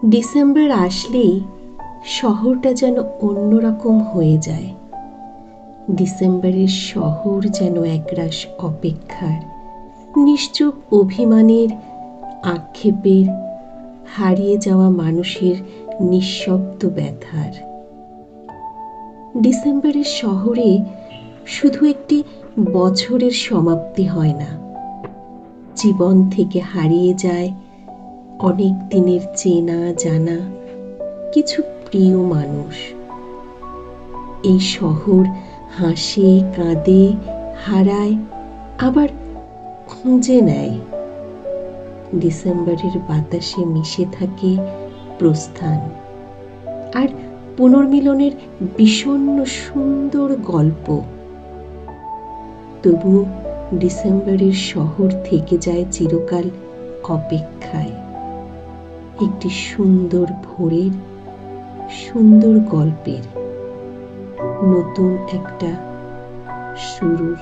December আসলেই শহরটা যেন অন্যরকম হয়ে যায়। ডিসেম্বরের শহর যেন একরাশ অপেক্ষার, নিশ্চুপ অভিমানের, আক্ষেপের, হারিয়ে যাওয়া মানুষের নিঃশব্দ ব্যথার। ডিসেম্বরের শহরে শুধু একটি বছরের সমাপ্তি হয় না, জীবন থেকে হারিয়ে যায় অনেক দিনের চেনা জানা কিছু প্রিয় মানুষ। এই শহর হাসে, কাঁদে, হারায়, আবার খুঁজে নেয়। ডিসেম্বরের বাতাসে মিশে থাকে প্রস্থান আর পুনর্মিলনের বিষণ্ণ সুন্দর গল্প। তবু ডিসেম্বরের শহর থেকে যায় চিরকাল অপেক্ষায়, একটি সুন্দর ভোরের, সুন্দর গল্পের, নতুন একটা শুরুর।